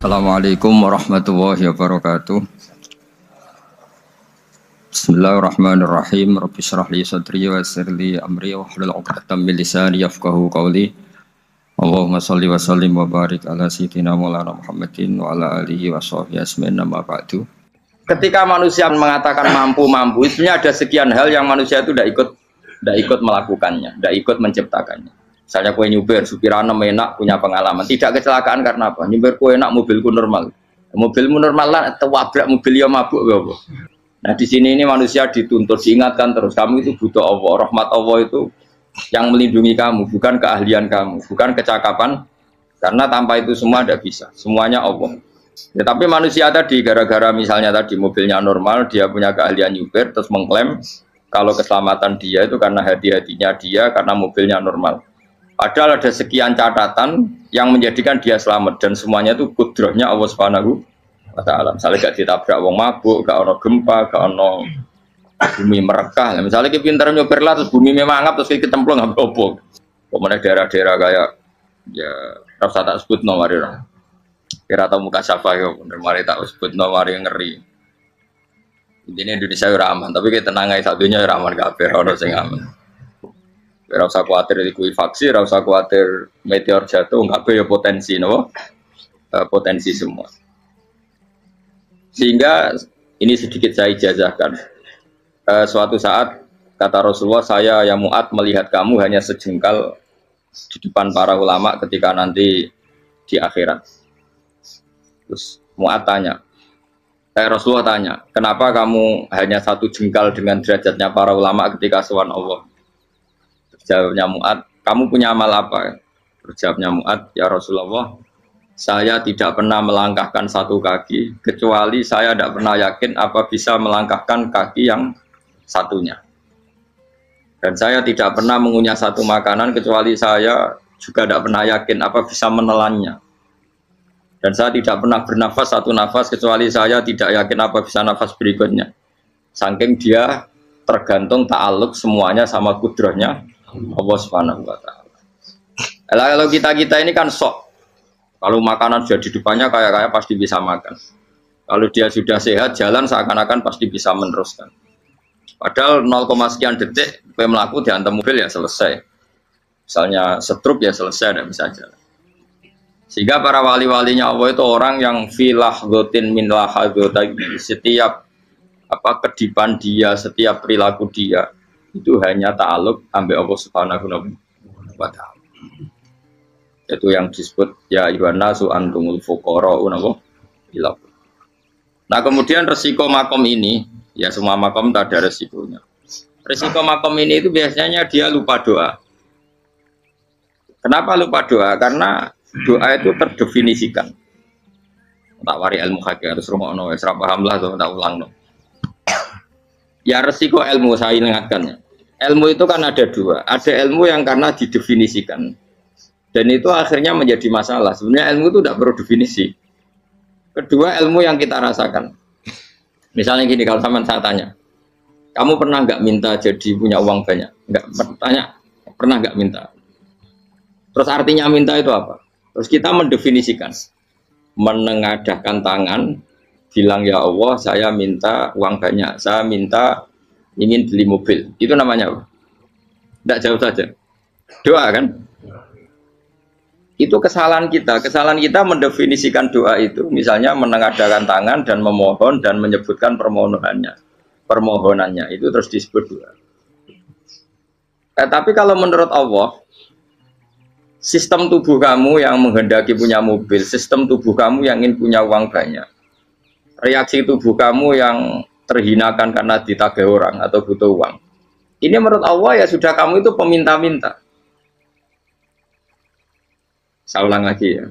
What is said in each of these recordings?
Assalamualaikum warahmatullahi wabarakatuh. Bismillahirrahmanirrahim. Rabbi shrah li sadri wa yassir li amri wahlul 'uqdatam min lisani yafqahu qawli. Allahumma shalli wa sallim wa barik ala sayyidina Maulana Muhammadin wa ala alihi wa sahbihi ajmain, amma ba'du. Ketika manusia mengatakan mampu, sebenarnya ada sekian hal yang manusia itu tidak ikut melakukannya, tidak ikut menciptakannya. Misalnya kue nyuber, supirana enak, punya pengalaman, tidak kecelakaan karena apa? Nyuber kue enak, mobilku normal, mobilmu normal lah, tewabrak mobil yang mabuk, apa? Nah di sini ini manusia dituntut, diingatkan terus, kamu itu butuh Allah, rahmat Allah itu yang melindungi kamu, bukan keahlian kamu, bukan kecakapan, karena tanpa itu semua tidak bisa, semuanya Allah. Ya, tapi manusia tadi gara-gara misalnya tadi mobilnya normal, dia punya keahlian nyuber, terus mengklaim kalau keselamatan dia itu karena hati-hatinya dia, karena mobilnya normal. Padahal ada sekian catatan yang menjadikan dia selamat dan semuanya itu kudrahnya Allah Subhanahu wa Ta'ala. Misalnya gak ditabrak wong mabuk, gak ono gempa, gak ono bumi merekah. Misalnya kita pintar nyopir lah terus bumi memangap terus kita cemplung nggak apa-apa. Kemudian daerah-daerah kayak ya rasa tak sebut nomor orang. Kira tahu muka siapa ya, mari tak sebut nomor yang ngeri. Intinya Indonesia aman, tapi kita tenang aja satunya aman kabeh ono sing aman. Ora usah kuwatir likuifaksi, ora usah kuwatir meteor jatuh, enggak ya potensi no? Potensi semua. Sehingga ini sedikit saya ijazahkan. Suatu saat kata Rasulullah, saya yang Mu'ad melihat kamu hanya sejengkal di depan para ulama ketika nanti di akhirat. Terus Mu'ad tanya, Rasulullah tanya, kenapa kamu hanya satu jengkal dengan derajatnya para ulama ketika sowan Allah? Jawabnya Mu'ad, kamu punya amal apa? Jawabnya Mu'ad, ya Rasulullah, saya tidak pernah melangkahkan satu kaki, kecuali saya tidak pernah yakin apa bisa melangkahkan kaki yang satunya. Dan saya tidak pernah mengunyah satu makanan, kecuali saya juga tidak pernah yakin apa bisa menelannya. Dan saya tidak pernah bernafas satu nafas, kecuali saya tidak yakin apa bisa nafas berikutnya. Saking dia tergantung ta'aluk semuanya sama kudrahnya Allah Subhanahu wa Ta'ala. Kalau kita ini kan sok. Kalau makanan sudah di depannya kayak pasti bisa makan. Kalau dia sudah sehat jalan seakan-akan pasti bisa meneruskan. Padahal 0, sekian detik melaku dihantam mobil ya selesai. Misalnya stroke ya selesai, tidak bisa jalan. Sehingga para wali-walinya Allah itu orang yang filah gotin min lahadotagi, setiap kedipan dia, setiap perilaku dia itu hanya ta'aluk ambil Allah Subhanahu wa Ta'ala. Itu yang disebut ya ayyuhan nasu antumul fuqara'u ila. Nah, kemudian resiko makom ini, ya semua makom tak ada resikonya. Resiko makom ini itu biasanya dia lupa doa. Kenapa lupa doa? Karena doa itu terdefinisikan. Tak wari ilmu hakik harus rumono wis ra paham lah tak ulangno. Ya resiko ilmu saya ingatkan. Ilmu itu kan ada dua. Ada ilmu yang karena didefinisikan. Dan itu akhirnya menjadi masalah. Sebenarnya ilmu itu tidak perlu definisi. Kedua, ilmu yang kita rasakan. Misalnya gini, kalau saya tanya, kamu pernah nggak minta jadi punya uang banyak? Nggak tanya, pernah nggak minta? Terus artinya minta itu apa? Terus kita mendefinisikan. Menengadahkan tangan, bilang ya Allah, saya minta uang banyak. Saya minta ingin beli mobil, itu namanya apa? Tidak jauh saja, doa kan? Itu kesalahan kita mendefinisikan doa itu, misalnya menengadahkan tangan dan memohon dan menyebutkan permohonannya, itu terus disebut doa. Tapi kalau menurut Allah, sistem tubuh kamu yang menghendaki punya mobil, sistem tubuh kamu yang ingin punya uang banyak, reaksi tubuh kamu yang terhinakan karena ditagih orang atau butuh uang. Ini menurut Allah ya sudah kamu itu peminta-minta. Saya ulang lagi ya.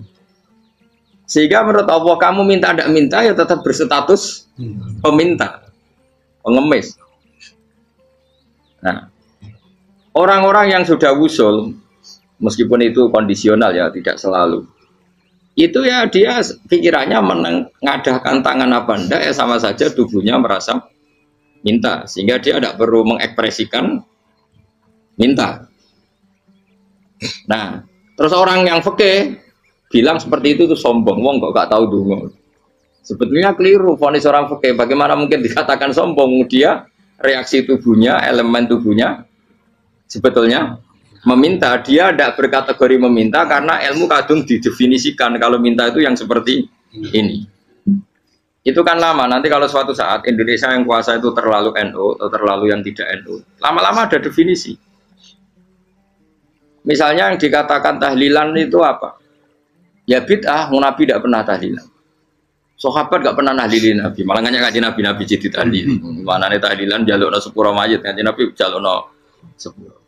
Sehingga menurut Allah kamu minta tidak minta ya tetap berstatus peminta, pengemis. Nah, orang-orang yang sudah wusul, meskipun itu kondisional ya tidak selalu. Itu ya dia pikirannya mengadahkan tangan apa enggak ya sama saja tubuhnya merasa minta, sehingga dia tidak perlu mengekspresikan minta. Nah, terus orang yang fikih bilang seperti itu tuh sombong, wong kok gak tahu dungo. Sebetulnya keliru vonis orang fikih. Bagaimana mungkin dikatakan sombong? Dia reaksi tubuhnya, elemen tubuhnya sebetulnya meminta. Dia tidak berkategori meminta karena ilmu kadung didefinisikan kalau minta itu yang seperti ini. Itu kan lama. Nanti kalau suatu saat Indonesia yang kuasa itu terlalu NU atau terlalu yang tidak NU, lama-lama ada definisi. Misalnya yang dikatakan tahlilan itu apa? Ya bid'ah, Nabi tidak pernah tahlilan. Sahabat gak pernah nahlilin Nabi, malah ngajak kaji Nabi jadi tahlil. Mana nih tahlilan jalukno sepuro mayit, kaji Nabi jalukno sepuro.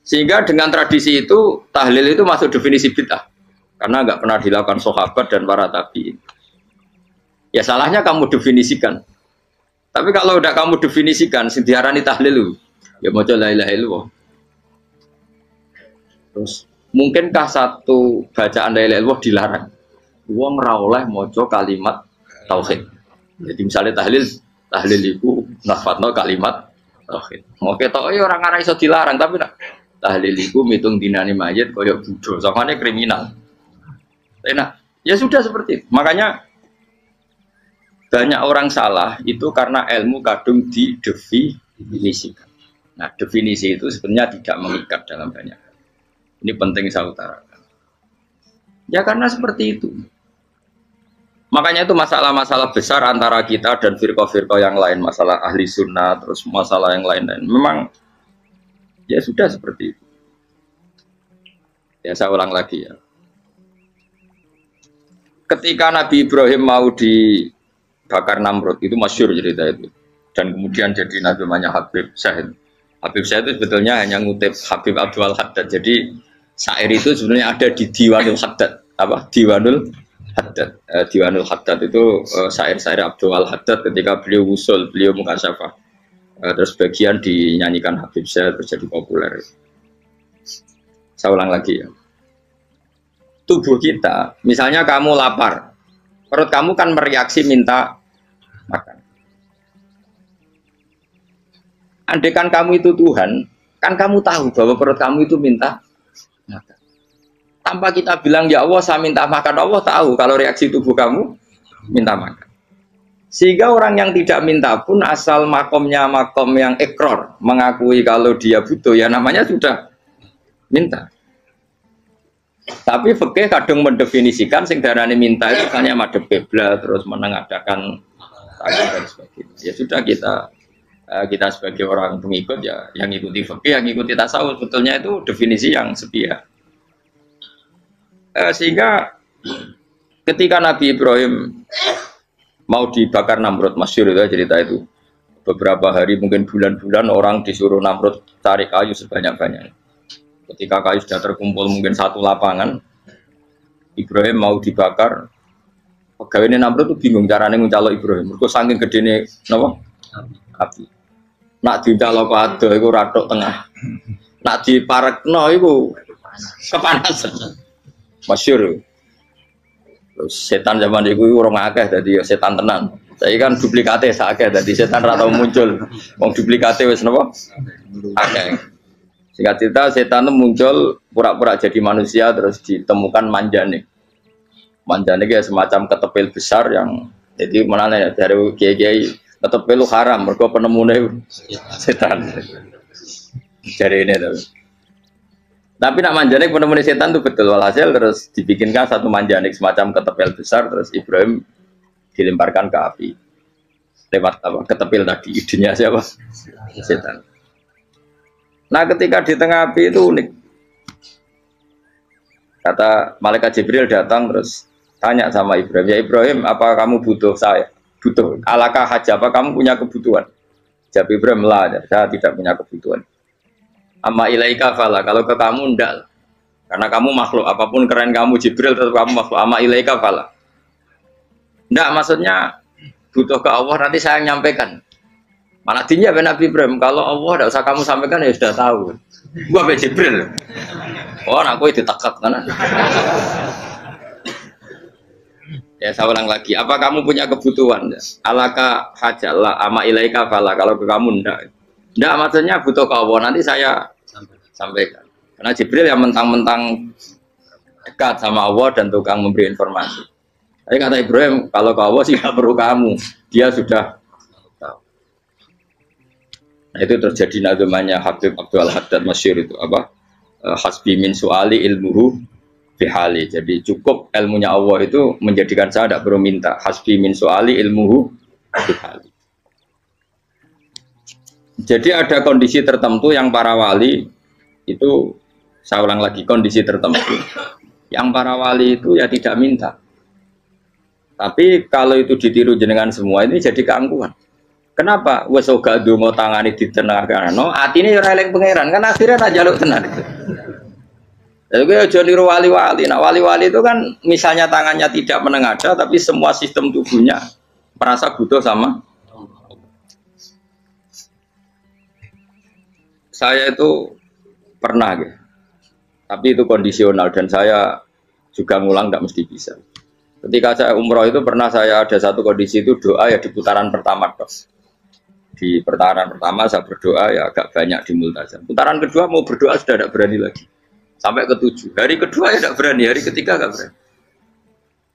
Sehingga dengan tradisi itu tahlil itu masuk definisi bid'ah, karena gak pernah dilakukan sahabat dan para tabi'in. Ya salahnya kamu definisikan. Tapi kalau udah kamu definisikan, diarani tahlil, ya mau la ilaha illallah. Terus mungkinkah satu bacaan la ilaha illallah dilarang? Wong ora oleh maca kalimat tauhid. Jadi misalnya tahlil iku nafadno kalimat tauhid. Oke tok ya orang ora iso dilarang tapi nak tahlil iku mitung dinane mayit kaya bodho, sangane kriminal. Enak. Ya sudah seperti itu. Makanya banyak orang salah itu karena ilmu kadung didefinisikan. Nah, definisi itu sebenarnya tidak mengikat dalam banyak hal. Ini penting saya utarakan. Ya karena seperti itu. Makanya itu masalah-masalah besar antara kita dan firqah-firqah yang lain, masalah ahli sunnah, terus masalah yang lain-lain. Memang ya sudah seperti itu. Ya saya ulang lagi ya. Ketika Nabi Ibrahim mau dibakar Namrud, itu masyhur cerita itu. Dan kemudian jadi Nabi namanya Habib Syahid. Habib Syahid itu sebetulnya hanya ngutip Habib Abdul Haddad. Jadi syair itu sebenarnya ada di Diwanul Haddad. Apa? Diwanul Haddad. Diwanul Haddad itu syair-syair Abdul Haddad ketika beliau usul, beliau mukasyafah. Terus bagian dinyanyikan Habib Syahid terjadi populer. Saya ulang lagi ya. Tubuh kita, misalnya kamu lapar, perut kamu kan mereaksi minta makan. Andaikan kamu itu Tuhan, kan kamu tahu bahwa perut kamu itu minta makan. Tanpa kita bilang, ya Allah saya minta makan, Allah tahu kalau reaksi tubuh kamu minta makan. Sehingga orang yang tidak minta pun asal makomnya makom yang ikror, mengakui kalau dia butuh, ya namanya sudah minta. Tapi fikih kadang mendefinisikan sing darane minta itu hanya madhep kiblat terus menengadakan tangan dan sebagainya. Ya sudah kita sebagai orang pengikut ya yang ikuti fikih, yang ikuti tasawuf, sebetulnya itu definisi yang sepihak. Sehingga ketika Nabi Ibrahim mau dibakar Namrud, masyhur itu cerita itu. Beberapa hari mungkin bulan-bulan orang disuruh Namrud tarik kayu sebanyak-banyaknya. Ketika kayu sudah terkumpul mungkin satu lapangan, Ibrahim mau dibakar. Pegawainya Namrud itu bingung caranya mencalok Ibrahim. Mereka saking gedene napa? Api. Nak dicalok ado iku ratok tengah. Nak diparekno iku kepanasan. Masyhur. Terus setan zaman itu orang akeh dadi setan tenan. Saya kan duplikate sakeh dadi setan ra tau muncul. Wong duplikate wis napa? Akeh. Singkat cerita setan itu muncul pura-pura jadi manusia terus ditemukan manjane. Manjane ya semacam ketepil besar yang jadi mana ya dari kiai-kiai ketepil haram mergo penemune setan. Jadi ini tuh. Tapi nak manjanik penemuan setan itu betul, walhasil terus dibikinkan satu manjanik semacam ketepil besar terus Ibrahim dilemparkan ke api lewat apa ketepil tadi, idenya siapa? Setan. Nah ketika di tengah api itu unik, kata malaikat Jibril datang terus tanya sama Ibrahim, ya Ibrahim apa kamu butuh saya? Butuh, alakah haja, apa kamu punya kebutuhan? Jawab Ibrahim, lah saya tidak punya kebutuhan. Amma ilaika fala, kalau ke kamu ndak, karena kamu makhluk, apapun keren kamu Jibril tetap kamu makhluk. Amma ilaika fala, ndak maksudnya butuh ke Allah nanti saya nyampaikan. Malah dinya Nabi Ibrahim, kalau Allah ndak usah kamu sampaikan ya sudah tahu. Gua be Jibril. Oh, aku itu takut kan? Ya saya ulang lagi, apa kamu punya kebutuhan? Alaka hajalah, amma ilaika fala, kalau ke kamu ndak. Nggak, maksudnya butuh ke Allah, nanti saya sampaikan. Karena Jibril yang mentang-mentang dekat sama Allah dan tukang memberi informasi. Tapi kata Ibrahim, kalau ke Allah sih nggak perlu kamu, dia sudah tahu. Nah, itu terjadi nazamannya Habib Abdul Haddad Masyhur itu apa? Hasbi min su'ali ilmuhu bihali. Jadi cukup ilmunya Allah itu menjadikan saya tidak perlu minta. Hasbi min su'ali ilmuhu bihali. Jadi ada kondisi tertentu yang para wali itu, saya ulang lagi, kondisi tertentu yang para wali itu ya tidak minta. Tapi kalau itu ditiru jenengan semua ini jadi keangkuhan. Kenapa? Wes ora ndonga tangane ditenangano, atine ora eling pangeran, kan akhirnya tak jaluk tenan. Jadi gue aja niru wali-wali. Nah wali-wali itu kan misalnya tangannya tidak menengadah, tapi semua sistem tubuhnya merasa butuh sama. Saya itu pernah, gitu. Tapi itu kondisional dan saya juga ngulang tidak mesti bisa. Ketika saya umroh itu pernah saya ada satu kondisi itu doa ya di putaran pertama terus. Di putaran pertama saya berdoa ya agak banyak di multazam. Putaran kedua mau berdoa sudah tidak berani lagi. Sampai ke-7. Hari kedua ya tidak berani, hari ketiga tidak berani.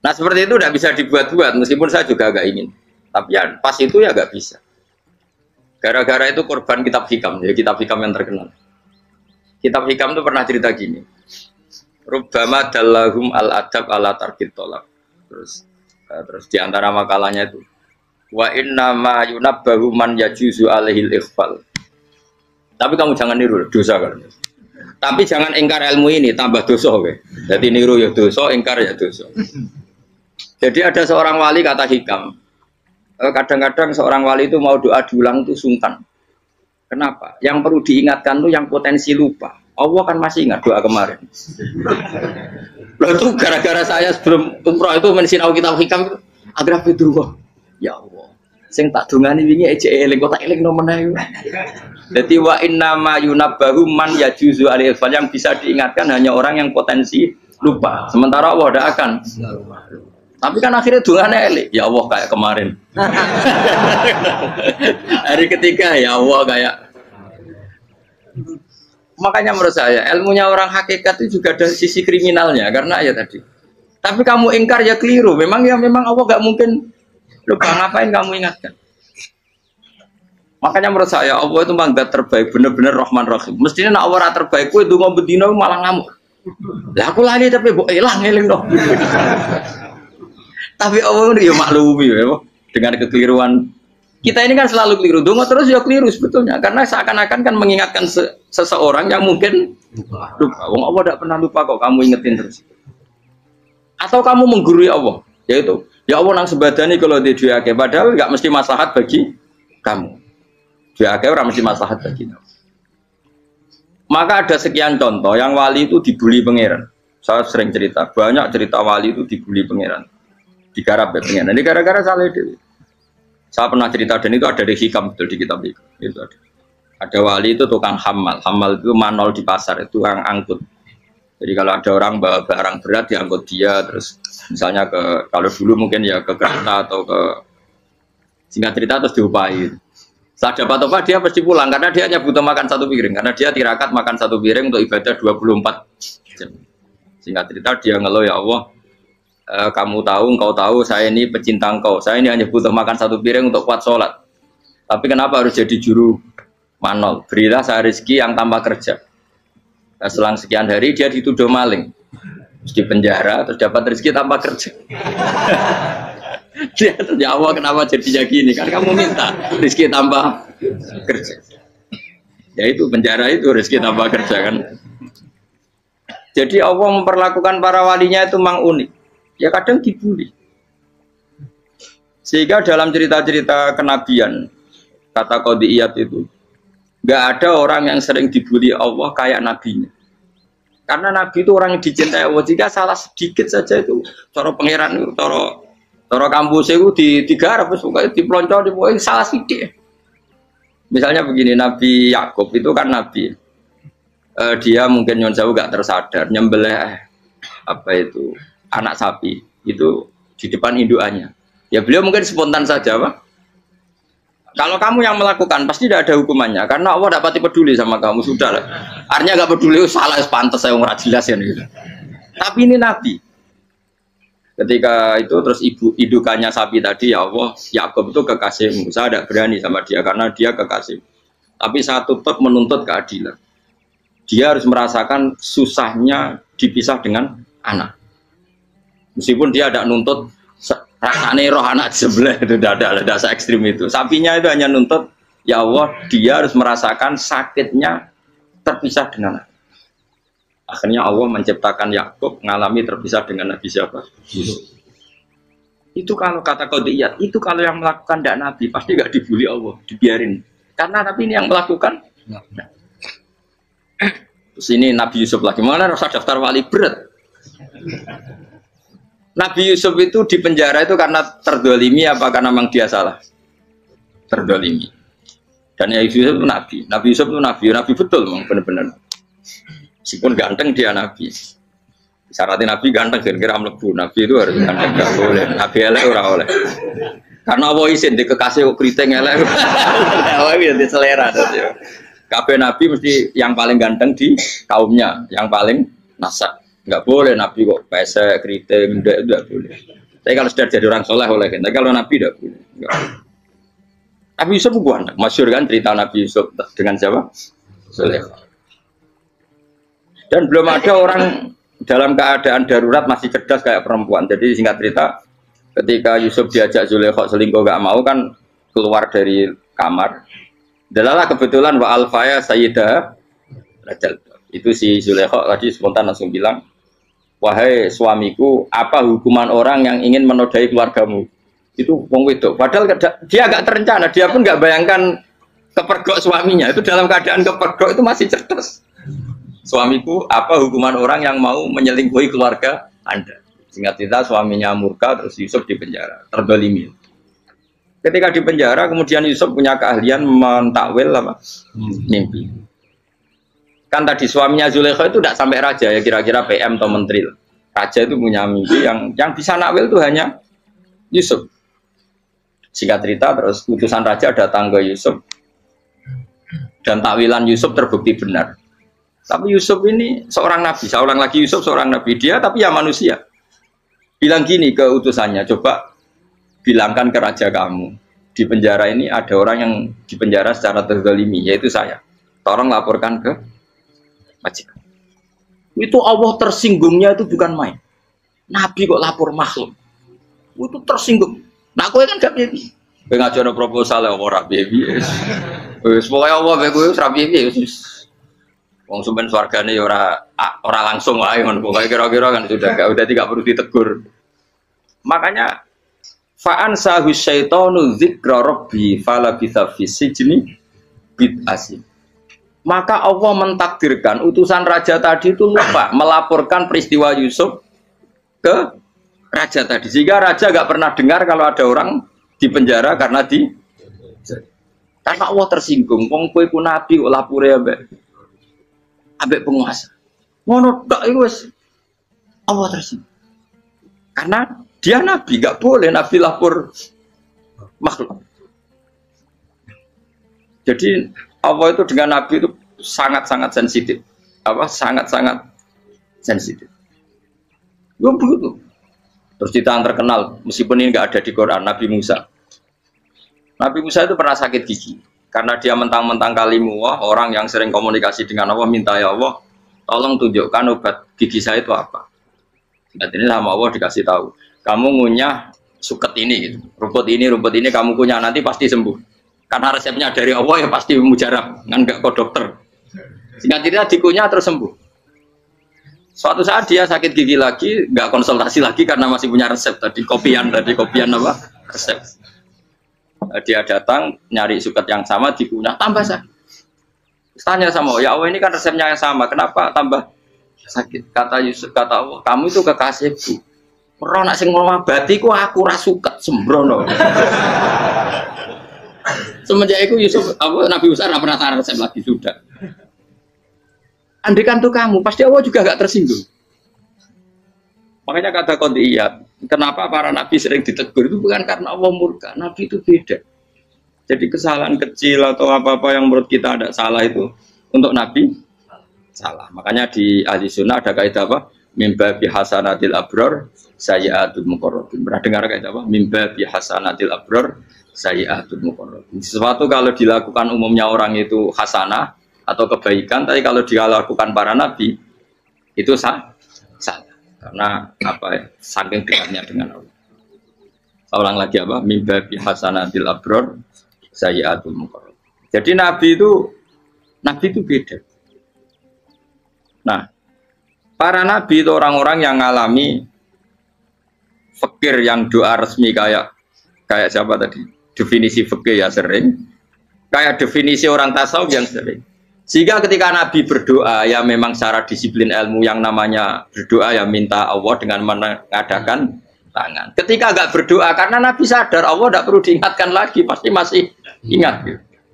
Nah seperti itu tidak bisa dibuat-buat meskipun saya juga agak ingin. Tapi ya pas itu ya nggak bisa. Gara-gara itu korban kitab hikam, ya kitab hikam yang terkenal. Kitab hikam itu pernah cerita gini. Rubbama dallahum al-adab ala tarkit tolak. Terus di antara makalahnya itu wa inna ma yunabbahu man yajuzu alaihil ikhfal. Tapi kamu jangan niru dosa kan. Tapi jangan ingkar ilmu ini tambah dosa oke. Jadi niru ya dosa, ingkar ya dosa. Jadi ada seorang wali kata hikam. Kadang-kadang seorang wali itu mau doa diulang itu sungkan. Kenapa? Yang perlu diingatkan tuh yang potensi lupa. Allah kan masih ingat doa kemarin. Loh itu gara-gara saya sebelum umroh itu mensinau kitab hikam itu agar itu ya Allah. Sing tak dongani wingi ejek eling kok tak eling nomene. Dadi wa inna ma yunabbahu man yajuzu alil fal, yang bisa diingatkan hanya orang yang potensi lupa. Sementara Allah tidak akan. Tapi kan akhirnya dongane eling. Ya Allah kayak kemarin. Hari ketiga ya Allah kayak. Makanya menurut saya ilmunya orang hakikat itu juga ada sisi kriminalnya karena ya tadi. Tapi kamu ingkar ya keliru. Memang Allah gak mungkin lupa, ngapain kamu ingatkan. Makanya menurut saya Allah itu manggat terbaik, bener-bener Rahman Rahim. Mestinya nak Allah terbaik, itu ngomong bedino malah ngamuk. Lah aku lali tapi mbok eling dong. Tapi Allah itu ya maklumi ya dengan kekeliruan. Kita ini kan selalu keliru, dongo terus ya keliru sebetulnya, karena seakan-akan kan mengingatkan seseorang yang mungkin lupa. Wong Allah tidak pernah lupa kok, kamu ingetin terus. Atau kamu menggurui Allah, yaitu ya Allah nang sebadani kalau di duake, padahal nggak mesti maslahat bagi kamu. Duake orang mesti maslahat bagi kamu. Maka ada sekian contoh yang wali itu dibully pangeran. Saya sering cerita, banyak cerita wali itu dibully pangeran, digarap ya pangeran. Ini gara-gara salah dewi. Saya pernah cerita dan itu ada di hikam betul di kitab itu ada. Ada wali itu tukang hamal itu manol di pasar, itu tukang angkut. Jadi kalau ada orang bawa barang berat diangkut dia, terus misalnya kalau dulu mungkin ya ke kereta atau ke singkat cerita terus diupahi. Saat dapat apa dia pasti pulang karena dia hanya butuh makan satu piring, karena dia tirakat makan satu piring untuk ibadah 24 jam. Singkat cerita dia ngeluh ya Allah. Kamu tahu, engkau tahu, saya ini pecinta engkau. Saya ini hanya butuh makan satu piring untuk kuat sholat. Tapi kenapa harus jadi juru manol? Berilah saya rezeki yang tanpa kerja. Selang sekian hari dia dituduh maling, terus di penjara, terus dapat rezeki tanpa kerja. Dia ya Allah kenapa jadinya gini? Kan kamu minta rezeki tanpa kerja. Ya itu penjara itu rezeki tanpa kerja kan. Jadi Allah memperlakukan para walinya itu memang unik. Ya kadang dibully. Sehingga dalam cerita-cerita kenabian, kata Qadiyat itu, nggak ada orang yang sering dibully Allah kayak nabinya. Karena nabi itu orang yang dicintai Allah. Jika salah sedikit saja itu, cara pangeran itu, cara kampus itu digarap, pokoknya dipelonco, salah sedikit. Misalnya begini, Nabi Yakub itu kan nabi. Dia mungkin nyon jauh nggak tersadar, nyembelih apa itu anak sapi itu di depan indukannya. Ya beliau mungkin spontan saja, Pak. Kalau kamu yang melakukan pasti tidak ada hukumannya karena Allah tidak pati peduli sama kamu, sudah lah. Artinya nggak peduli, salah pantas saya nggak jelas ya. Gitu. Tapi ini Nabi. Ketika itu terus idukannya sapi tadi, ya Allah, Yakub itu kekasihmu. Saya tidak berani sama dia karena dia kekasih. Tapi saya tetap menuntut keadilan. Dia harus merasakan susahnya dipisah dengan anak. Meskipun dia tidak nuntut rasanya roh anak sebelah, itu tidak ada se-ekstrim itu. Sapinya itu hanya nuntut, ya Allah, dia harus merasakan sakitnya terpisah dengan anak. Akhirnya Allah menciptakan Yakub mengalami terpisah dengan Nabi siapa? Itu kalau kata qadiyat, itu kalau yang melakukan tidak Nabi pasti nggak dibully Allah, dibiarin. Karena Nabi ini yang melakukan. Nah. Terus ini Nabi Yusuf lagi, mana rasa daftar wali berat? Nabi Yusuf itu di penjara itu karena terdolimi apa karena memang dia salah? Terdolimi. Dan ya Yusuf itu Nabi. Nabi Yusuf itu Nabi betul memang benar-benar. Meskipun ganteng dia Nabi. Syaratnya Nabi ganteng kira-kira mlebu. Nabi itu harus ganteng, enggak boleh. Nabi elek ora oleh. Karena Allah izin di kekasih kok kriting elek. Allah itu di selera ya. Kabeh Nabi mesti yang paling ganteng di kaumnya, yang paling nasab. Enggak boleh Nabi kok pesek, kriting, enggak boleh. Tapi kalau sudah jadi orang soleh oleh kan. Tapi kalau Nabi enggak boleh. Enggak. Nabi Yusuf ganteng. Masyhur kan cerita Nabi Yusuf dengan siapa? Zulaikha. Dan belum ada orang dalam keadaan darurat masih cerdas kayak perempuan. Jadi singkat cerita, ketika Yusuf diajak Zulaikha selingkuh gak mau kan keluar dari kamar. Dalalah kebetulan wa alfaya sayyidah Rajal. Itu si Zulaikha tadi spontan langsung bilang, wahai suamiku, apa hukuman orang yang ingin menodai keluargamu? Itu wong wedok. Padahal dia agak terencana, dia pun nggak bayangkan kepergok suaminya. Itu dalam keadaan kepergok itu masih cerdas. Suamiku, apa hukuman orang yang mau menyelingkuhi keluarga Anda? Singkat cerita suaminya murka, terus Yusuf di penjara, terdolimi. Ketika di penjara, kemudian Yusuf punya keahlian mentakwil apa? Mimpi. Kan tadi suaminya Zulaikha itu tidak sampai raja ya, kira-kira PM atau menteri. Raja itu punya mimpi yang bisa nakwil itu hanya Yusuf. Singkat cerita, terus utusan raja datang ke Yusuf dan takwilan Yusuf terbukti benar. Tapi Yusuf ini seorang nabi, saya ulang lagi Yusuf seorang nabi, dia tapi ya manusia. Bilang gini ke utusannya, coba bilangkan ke raja kamu, di penjara ini ada orang yang di penjara secara terzalimi, yaitu saya. Tolong laporkan ke majikan. Itu Allah tersinggungnya itu bukan main. Nabi kok lapor makhluk. Itu tersinggung. Nah, kowe kan gak piye. Kowe ngajono proposal ya ora piye. Wis pokoke Allah kowe wis ra piye wis. Wong sumpen swargane ya ora langsung wae ngono pokoke kira-kira kan sudah tidak perlu ditegur. Makanya fa'an sahu syaitanu dzikra rabbi fala bisa fisijni bid'asin. Maka Allah mentakdirkan utusan raja tadi itu lupa melaporkan peristiwa Yusuf ke raja tadi. Sehingga raja gak pernah dengar kalau ada orang di penjara karena Allah tersinggung. Wong kowe ku nabi kok lapure ambek penguasa. Ngono tok iku wis Allah tersinggung. Karena dia nabi, gak boleh nabi lapor makhluk. Jadi Allah itu dengan nabi itu sangat-sangat sensitif. Sangat-sangat sensitif. Gue begitu. Terus cerita yang terkenal, meskipun ini nggak ada di Quran, Nabi Musa. Nabi Musa itu pernah sakit gigi. Karena dia mentang-mentang kalimullah, orang yang sering komunikasi dengan Allah, minta ya Allah, tolong tunjukkan obat gigi saya itu apa. Dan ini sama Allah dikasih tahu. Kamu ngunyah suket ini, gitu. rumput ini kamu kunyah, nanti pasti sembuh. Karena resepnya dari Allah ya pasti mujarab, kan nggak ke dokter. Sehingga tidak dikunyah terus sembuh. Suatu saat dia sakit gigi lagi, nggak konsultasi lagi karena masih punya resep tadi kopian apa resep. Dia datang nyari suket yang sama dikunyah tambah sakit. Tanya sama ya Allah ini kan resepnya yang sama, kenapa tambah sakit? Kata Yusuf, kata Allah, kamu itu kekasihku. Ora nak sing ngobati ku aku ra suket sembrono. Semenjak itu Yusuf Nabi Musa ora pernah taruh resep lagi sudah. Andai kan tuh kamu, pasti Allah juga gak tersinggung. Makanya kata qadiyat, kenapa para nabi sering ditegur itu bukan karena Allah murka, nabi itu beda. Jadi kesalahan kecil atau apa-apa yang menurut kita ada salah itu untuk nabi salah. Makanya di ahli sunnah ada kaidah apa? Mimba bi hasanatil abror sayyi'atul muqarrabin. Pernah dengar kayak apa? Mimba bi hasanatil abror sayyi'atul muqarrabin. Sesuatu kalau dilakukan umumnya orang itu hasanah atau kebaikan, tapi kalau dilakukan para nabi itu salah. Karena apa ya? Saking dekatnya dengan Allah. Saya ulang lagi apa? Mimba bi hasanatil abror sayyi'atul muqarrabin. Jadi nabi itu beda. Nah, para nabi itu orang-orang yang mengalami fikir yang doa resmi kayak siapa tadi? Definisi fikir ya sering. Kayak definisi orang tasawuf yang sering. Sehingga ketika nabi berdoa ya memang secara disiplin ilmu yang namanya berdoa ya minta Allah dengan mengadakan tangan. Ketika enggak berdoa karena nabi sadar Allah tidak perlu diingatkan lagi, pasti masih ingat.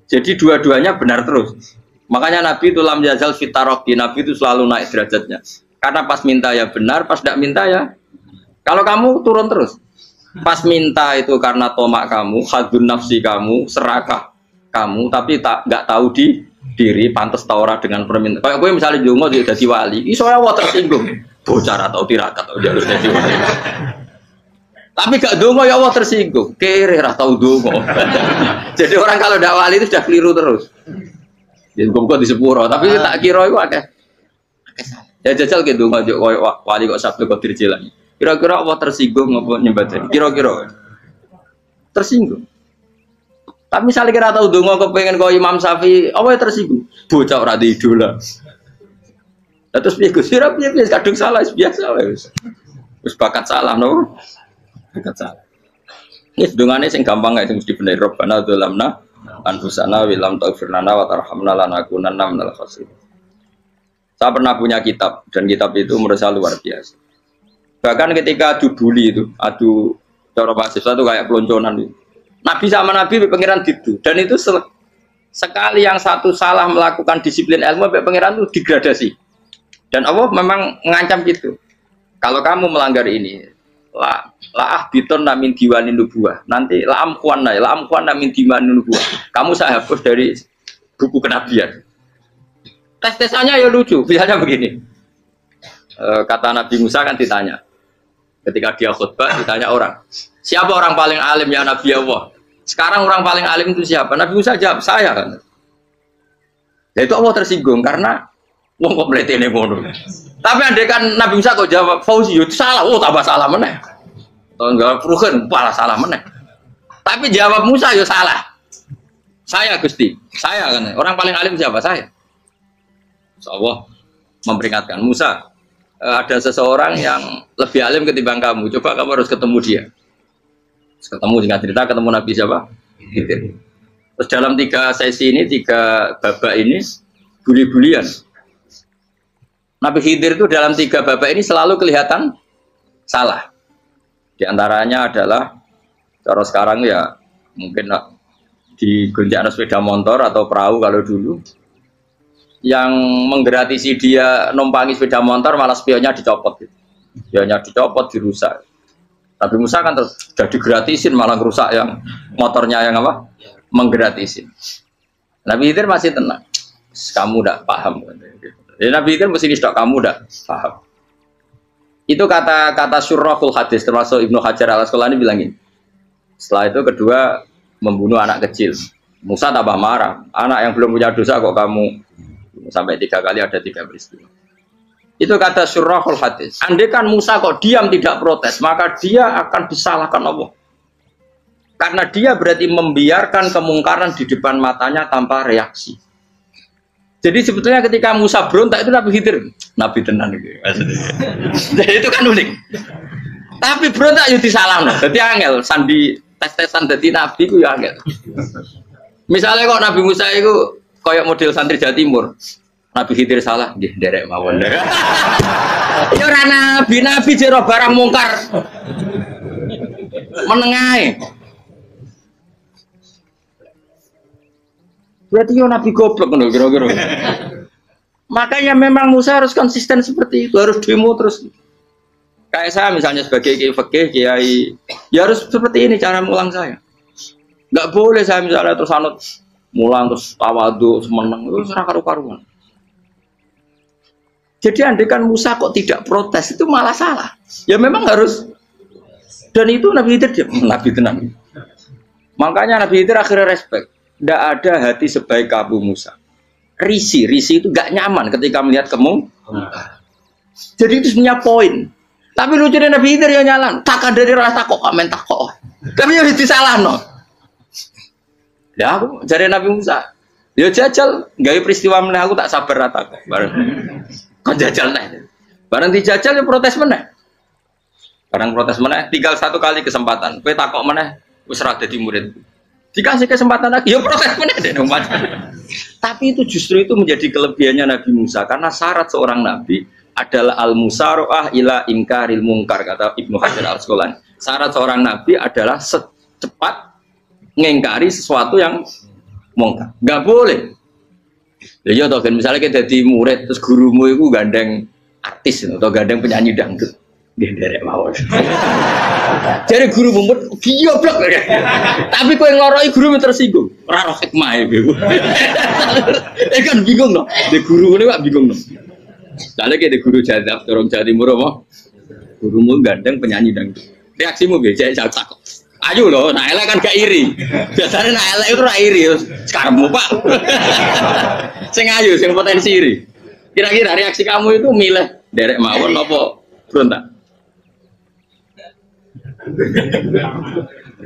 Jadi dua-duanya benar terus. Makanya nabi itu lam yazal fitaroki, nabi itu selalu naik derajatnya. Karena pas minta ya benar, pas tidak minta ya. Kalau kamu turun terus. Pas minta itu karena tomak kamu, hadun nafsi kamu, serakah kamu, tapi nggak tahu diri, pantas taura dengan permintaan. Kayak gue misalnya jongo jadi wali, iso Allah tersinggung. Bocah atau tirakat atau dia harus jadi wali. Tapi gak dongo ya Allah tersinggung. Kere atau dongo. Jadi orang kalau tidak wali itu sudah keliru terus. Jadi gue di sepuro, tapi tak kira itu akeh. Ya jajal gitu ngajak wali kok sabtu kok dirjelang. Kira-kira Allah tersinggung apa nyembah tadi? Kira-kira tersinggung. Tapi misalnya kira tahu dongo kepengen kau Imam Syafi'i, apa yang tersinggung? Bocah ora di idola. Terus piye Gus? Piye kadung salah biasa wis. Wis bakat salah no. Bakat salah. Ini dongane sing gampang ae sing mesti bener Rabbana dzalamna anfusana wa lam taghfir lana wa tarhamna lanakunanna minal khasirin. Saya pernah punya kitab dan kitab itu merasa luar biasa. Bahkan ketika adu bully itu, adu cara mahasiswa itu kayak pelonconan itu. Nabi sama Nabi pengiran gitu. Dan itu sekali yang satu salah melakukan disiplin ilmu, pengiran itu degradasi. Dan Allah memang mengancam gitu. Kalau kamu melanggar ini, la biton namin diwanin nubuah. Nanti la amkuan namin diwanin nubuah. Kamu saya hapus dari buku kenabian. Tes-tesannya ya lucu, misalnya begini. Kata Nabi Musa kan ditanya. Ketika dia khutbah ditanya orang. Siapa orang paling alim ya Nabi Allah? Sekarang orang paling alim itu siapa? Nabi Musa jawab, saya kan. Ya itu Allah tersinggung karena wong kok mletene ngono. Tapi andai kan Nabi Musa kok jawab Fauzi itu salah, tambah salah meneh. Atau enggak Ruhen, malah salah meneh. Tapi jawab Musa ya salah. Saya Gusti, saya kan. Orang paling alim siapa? Saya. Allah memperingatkan Musa, ada seseorang yang lebih alim ketimbang kamu. Coba kamu harus ketemu dia. Ketemu dengan cerita ketemu Nabi siapa? Khidir. Terus dalam 3 sesi ini, 3 babak ini buli-bulian. Nabi Khidir itu dalam 3 babak ini selalu kelihatan salah. Di antaranya adalah cara sekarang ya mungkin di gonjak sepeda motor atau perahu kalau dulu. Yang menggratisi dia numpangi sepeda motor malah spionnya dicopot gitu. Spionnya dicopot, dirusak. Tapi Musa kan terus sudah digratisin malah rusak yang motornya yang apa? Menggratisin. Nabi Khidir masih tenang. Kamu tidak paham. Jadi Nabi Khidir mesti stok kamu tidak paham. Itu kata syurrahul hadis termasuk Ibnu Hajar al-Asqalani bilangin. Setelah itu kedua membunuh anak kecil. Musa tambah marah. Anak yang belum punya dosa kok kamu sampai 3 kali ada 3 peristiwa. Itu kata syurrahul hadis. Andai kan Musa kok diam tidak protes, maka dia akan disalahkan Allah. Karena dia berarti membiarkan kemungkaran di depan matanya tanpa reaksi. Jadi sebetulnya ketika Musa berontak itu Nabi Khidir, Nabi tenan gitu. Jadi itu kan unik. Tapi berontak itu disalahno. Jadi angel sandi tes-tesan dadi nabi ku ya angel. Misalnya kok Nabi Musa itu kayak model santri Jawa Timur. Nabi Khidir salah, nggih nderek mawon. Ya ora nabi jero barang mungkar. Menengae. Berarti yo nabi goblok ngono kira-kira. Makanya memang Musa harus konsisten seperti itu, harus demo terus. Kayak saya misalnya sebagai kiai fikih, kiai ya harus seperti ini cara mulang saya. Enggak boleh saya misalnya terus anut mulang terus tawadhu semeneng itu ora karu-karuan. Jadi andaikan Musa kok tidak protes itu malah salah. Ya memang harus. Dan itu Nabi Khidir Nabi tenang. Makanya Nabi Khidir akhirnya respect. Tidak ada hati sebaik Abu Musa. Risi itu gak nyaman ketika melihat kamu. Jadi itu sebenarnya poin. Tapi lucunya Nabi Khidir yang nyalan. Tak ada dari rasa kok komen tak kok. Tapi harus disalah no. Ya aku cari Nabi Musa. Ya jajal, gaya peristiwa meneh aku tak sabar rata kok. Bareng. Kok jajal nih. Bareng dijajal ya protes meneh. Barang protes meneh, tinggal satu kali kesempatan. Kowe takok meneh wis ora dadi murid. Dikasih kesempatan lagi, ya protes meneh deh. Tapi itu justru itu menjadi kelebihannya Nabi Musa karena syarat seorang nabi adalah al-musara'ah ila inkaril munkar kata Ibnu Hajar Al-Asqalani. Syarat seorang nabi adalah secepat ngengkari sesuatu yang mungkar. Enggak boleh. Ya toh kan misalnya kita jadi murid terus gurumu itu gandeng artis atau gandeng penyanyi dangdut. Derek mawon. Jadi guru mumet goblok. Tapi kowe ngloroi guru tersinggung. Ora roh hikmah iku. Kan bingung no. De guru ngene kok bingung no. Soale de guru jadab dorong Jawa Timur apa? Gurumu gandeng penyanyi dangdut. Reaksimu piye? Jek takok. Ayo loh, nah elek kan gak iri. Biasanya nah elek itu ora iri. Sekarangmu Pak. Sing ayu, sing potensi iri. Kira-kira reaksi kamu itu milih derek mawon apa berontak?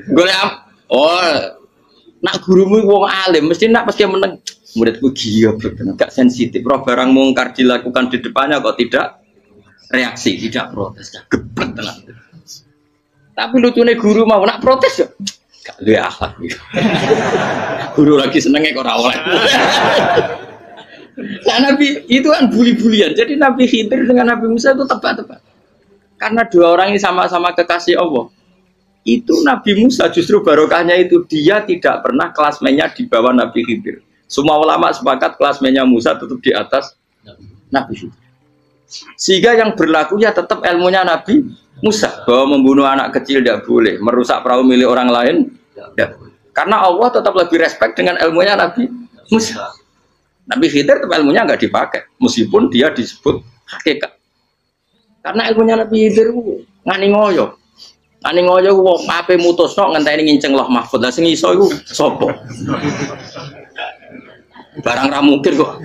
Golek nak gurumu wong alim mesti nak pasti meneng muridku gila bener gak sensitif roh barang mungkar dilakukan di depannya kok tidak reaksi tidak protes gak gebet tenan. Tapi lucunya guru mau nak protes ya gak luwe akhlak guru lagi senengnya kok ora oleh. Nah Nabi itu kan bully-bulian jadi Nabi Khidir dengan Nabi Musa itu tepat-tepat. Karena dua orang ini sama-sama kekasih Allah. Itu Nabi Musa justru barokahnya itu dia tidak pernah kelasmennya di bawah Nabi Khidir. Semua ulama sepakat kelasmennya Musa tetap di atas Nabi Khidir. Sehingga yang berlaku ya tetap ilmunya Nabi Musa bahwa membunuh anak kecil tidak boleh, merusak perahu milik orang lain tidak boleh. Karena Allah tetap lebih respect dengan ilmunya Nabi Musa. Nabi Khidir tetap ilmunya nggak dipakai meskipun dia disebut hakikat. Karena ilmunya Nabi Khidir ngani ngoyo. Ngani ngoyo wong ape mutusno ngenteni nginceng Loh Mahfud. Lah sing iso iku sapa? Barang ra mungkin kok.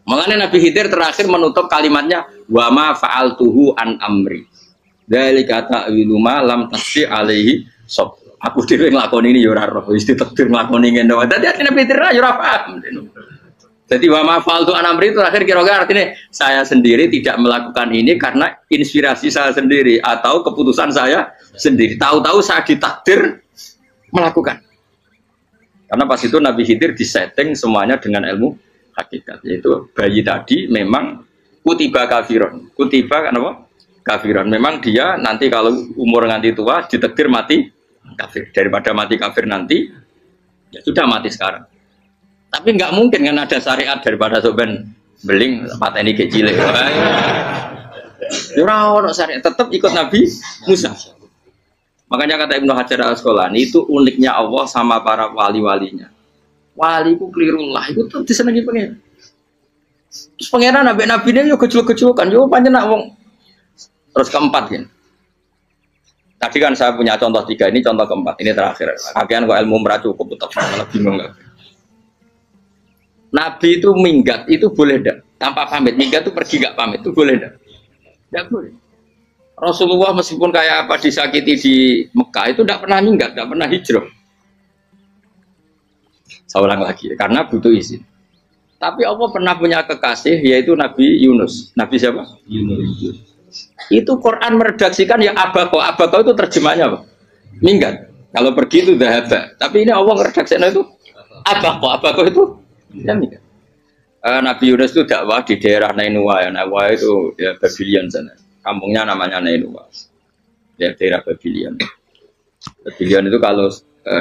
Makanya Nabi Khidir terakhir menutup kalimatnya wa ma fa'altuhu an amri. Dzalika ta'wilu ma lam tasbi alaihi sab. Aku dhewe nglakoni ini ya ora roh, wis ditakdir nglakoni ngene wae. Dadi Nabi Khidir ya ora paham. Jadi wa ma fa'altu an amri itu akhir kira-kira artinya saya sendiri tidak melakukan ini karena inspirasi saya sendiri atau keputusan saya sendiri. Tahu-tahu saya ditakdir melakukan. Karena pas itu Nabi Khidir disetting semuanya dengan ilmu hakikat. Yaitu bayi tadi memang kutiba kafiron. Kutiba kan apa? Kafiron. Memang dia nanti kalau umur nganti tua ditakdir mati kafir. Daripada mati kafir nanti ya sudah mati sekarang. Tapi nggak mungkin kan ada syariat daripada soben beling pateni kecil. Ora ono syariat, tetap ikut Nabi Musa. Makanya kata Ibnu Hajar Al-Asqalani itu uniknya Allah sama para wali-walinya. Wali ku klirullah itu tuh disenengi pengen. Terus pangeran nabi-nabi ini yo kecil-kecil kan, yo pancen nak wong. Terus keempat kan. Tadi kan saya punya contoh 3, ini contoh keempat, ini terakhir. Kakean kok ilmu merah cukup tetap malah bingung enggak. Nabi itu minggat itu boleh enggak? Tanpa pamit, minggat itu pergi enggak pamit itu boleh enggak? Enggak boleh. Rasulullah meskipun kayak apa disakiti di Mekah itu enggak pernah minggat, enggak pernah hijrah. Saya ulang lagi, karena butuh izin. Tapi Allah pernah punya kekasih yaitu Nabi Yunus. Nabi siapa? Yunus. Itu Quran meredaksikan ya abako. Abako itu terjemahnya apa? Minggat. Kalau pergi itu dahaba. Tapi ini Allah meredaksikan itu abako. Abako itu ya minggat. Nabi Yunus itu dakwah di daerah Nainua. Ya, Nainua itu ya Babylon sana. Kampungnya namanya Nainua. Ya daerah Babylon. Babylon itu kalau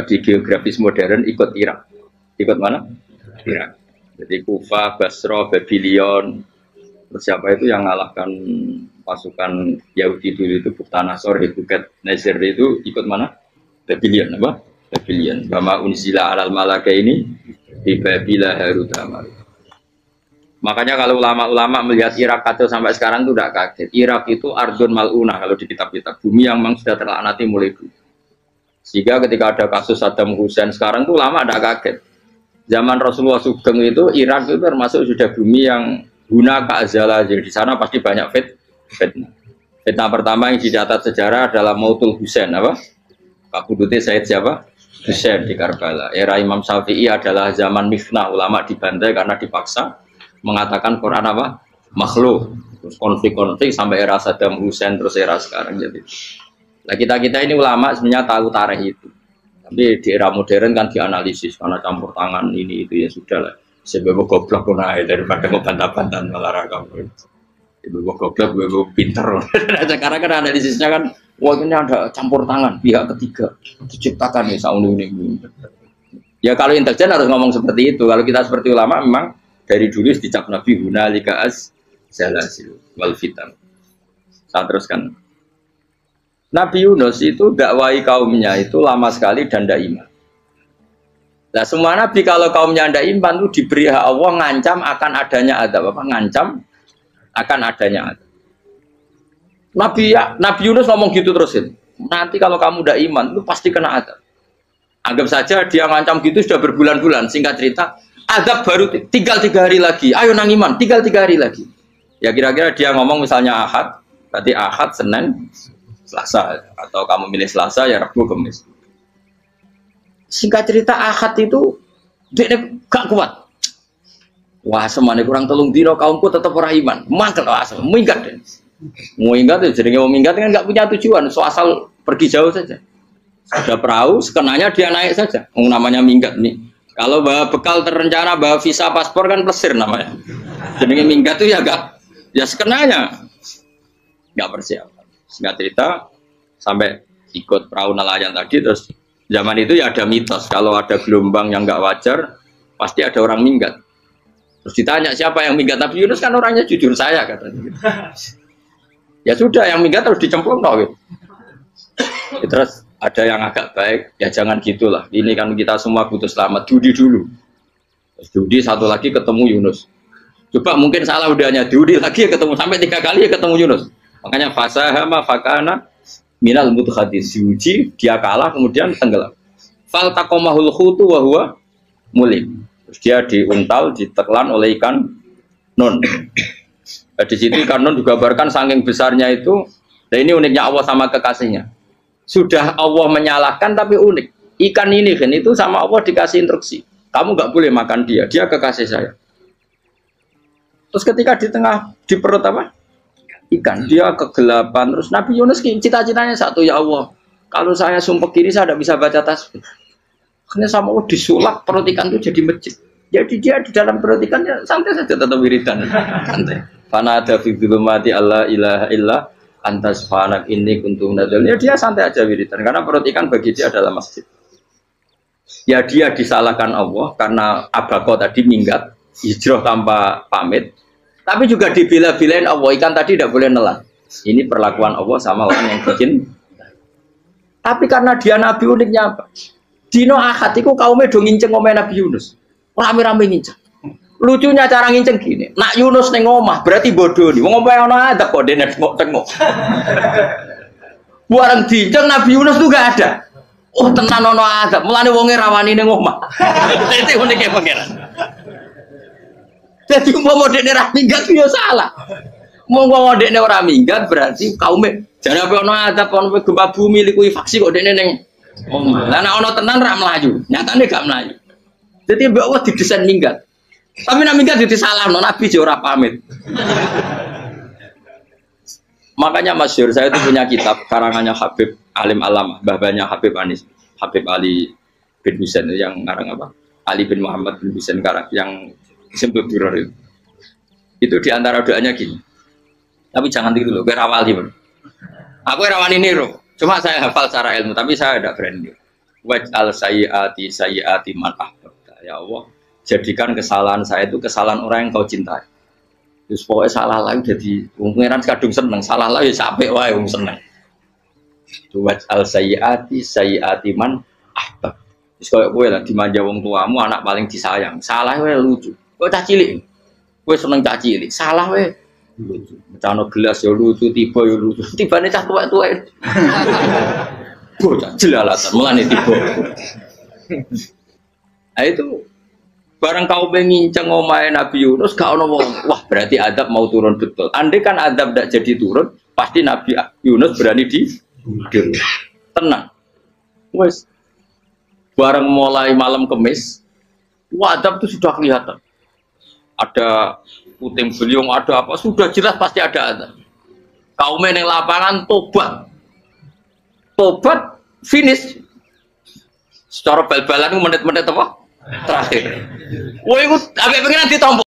di geografis modern ikut Irak. Ikut mana? Irak. Jadi Kufa, Basra, Babylon. Terus siapa itu yang mengalahkan pasukan Yahudi dulu itu Buktanasor, Hebuket, Nasir itu ikut mana? Babylon apa? Babylon. Bama unzila alal malaka ini di Babila Harut Amar. Makanya kalau ulama-ulama melihat Irak kacau sampai sekarang itu tidak kaget. Irak itu ardun mal'unah kalau di kitab-kitab, bumi yang memang sudah terlaknati mulai dulu. Sehingga ketika ada kasus Saddam Hussein sekarang itu ulama tidak kaget. Zaman Rasulullah Sugeng itu Irak itu termasuk sudah bumi yang guna keazalah. Jadi di sana pasti banyak fitnah. Fitnah pertama yang dicatat sejarah adalah Mautul Husain apa? Kabudutnya Said siapa? Husain di Karbala. Era Imam Syafi'i adalah zaman mifnah, ulama dibantai karena dipaksa mengatakan Quran apa? Makhluk. Terus konflik-konflik sampai era Saddam Hussein terus era sekarang jadi. Nah kita ini ulama sebenarnya tahu tarikh itu. Tapi di era modern kan dianalisis karena campur tangan ini itu ya sudah lah. Sebab goblok pun daripada ngebantah-bantahan olahraga. Ibu goblok, ibu pinter. Sekarang kan analisisnya kan, wah ini ada campur tangan pihak ketiga diciptakan ya sauni ini. Ya kalau intelijen harus ngomong seperti itu. Kalau kita seperti ulama memang dari dulu dicap Nabi hunalika az-zalasil wal fitan. Saya teruskan. Nabi Yunus itu dakwai kaumnya itu lama sekali dan tidak iman. Nah semua nabi kalau kaumnya tidak iman itu diberi hak Allah ngancam akan adanya azab apa? Ngancam akan adanya azab. Nabi Yunus ngomong gitu terusin. Nanti kalau kamu tidak iman itu pasti kena azab. Anggap saja dia ngancam gitu sudah berbulan-bulan. Singkat cerita, azab baru tinggal 3 hari lagi. Ayo nang iman, tinggal 3 hari lagi. Ya kira-kira dia ngomong misalnya Ahad, berarti Ahad, Senin, Selasa, atau kamu milih Selasa ya Rabu, Kamis. Singkat cerita Ahad itu dia gak kuat. Wah semuanya kurang telung dino kaumku tetap orang iman. Mangkel asal, minggat deh. Minggat itu jadinya minggat kan gak punya tujuan, so asal pergi jauh saja. Ada perahu, sekenanya dia naik saja. Namanya minggat nih. Kalau bawa bekal terencana, bawa visa paspor kan plesir namanya. Jadinya minggat itu ya gak, ya sekenanya gak persiapan. Singkat cerita sampai ikut perahu nelayan tadi terus zaman itu ya ada mitos kalau ada gelombang yang nggak wajar pasti ada orang minggat. Terus ditanya siapa yang minggat, Nabi Yunus kan orangnya jujur saya katanya. Ya sudah yang minggat harus dicemplung no, gitu. Terus ada yang agak baik ya jangan gitulah. Ini kan kita semua butuh selamat. Dudi dulu. Terus Dudi satu lagi ketemu Yunus. Coba mungkin salah udahnya Dudi lagi ya ketemu sampai 3 kali ya ketemu Yunus. Makanya fasahama fakana minal mudhadis diuji dia kalah kemudian tenggelam. Fal taqamahul khutu wa huwa mulim. Terus dia diuntal ditelan oleh ikan nun. Nah, di situ ikan nun digambarkan saking besarnya itu. Nah ini uniknya Allah sama kekasihnya. Sudah Allah menyalahkan tapi unik. Ikan ini kan itu sama Allah dikasih instruksi. Kamu nggak boleh makan dia. Dia kekasih saya. Terus ketika di tengah di perut apa? Ikan dia kegelapan terus Nabi Yunus cita-citanya satu ya Allah kalau saya sumpah kiri saya tidak bisa baca tasbih karena sama Allah disulap perut ikan itu jadi masjid jadi dia di dalam perut ikannya santai saja tetap wiridan santai fana ada fi dzulumati alla ilaha illa anta subhanak inni kuntu minadz ya dia santai aja wiridan karena perut ikan bagi dia adalah masjid ya dia disalahkan Allah karena abako tadi minggat hijrah tanpa pamit. Tapi juga dibela-belain Allah, ikan tadi tidak boleh nelan. Ini perlakuan Allah sama orang yang bikin. Tapi karena dia Nabi uniknya apa? Dino Ahad itu kaumnya do nginceng ngomel Nabi Yunus. Rame-rame nginceng. Lucunya cara nginceng gini. Nak Yunus neng omah berarti bodoh nih. Wong ngomel ono adab kok dene tengok. Bareng dinceng Nabi Yunus tuh gak ada. Oh tenan ono adab. Mulane wonge rawani neng omah. Itu uniknya pangeran. Jadi mau dekne ra minggat yo salah. Mau dekne ora minggat berarti kaume jane apa ono adab ono gempa bumi liku faksi kok dekne ning omah. Lah nek ono tenan ra mlayu, nyatane gak mlayu. Jadi mbok Allah didesain minggat. Tapi nek minggat disalahno Nabi yo ora pamit. Makanya masyhur saya itu punya kitab karangannya Habib Alim Alamah, mbah-mbahnya Habib Anis, Habib Ali bin Husain yang ngarang apa? Ali bin Muhammad bin Husain karang yang disebut duror itu diantara doanya gini tapi jangan gitu loh, gue rawali aku rawani niru cuma saya hafal secara ilmu tapi saya tidak berani waj'al sayyiati man ahbabta ya Allah jadikan kesalahan saya itu kesalahan orang yang kau cintai terus pokoknya salah lagi jadi pengiran kadung seneng salah lagi sampai wae wong seneng waj'al sayyiati man ahbab terus kayak gue lah dimanja wong tuamu anak paling disayang salah gue lucu kok cah cilik Kowe seneng cah cilik, salah we. Lucu. Mecano gelas ya lucu, tiba ya lucu. Tibane cah tuwek-tuwek. Bocah jelalatan mulane tiba. Nah itu barang kau mengincang omahe Nabi Yunus gak ono wong. Wah, berarti adab mau turun betul. Andai kan adab tidak jadi turun, pasti Nabi Yunus berani di tenang. Wes. Barang mulai malam Kemis, adab itu sudah kelihatan. Ada puting beliung, ada apa, sudah jelas pasti ada. Kaum yang lapangan tobat finish secara bal-balan menit-menit apa terakhir. Wah, itu agak pengen nanti tombol.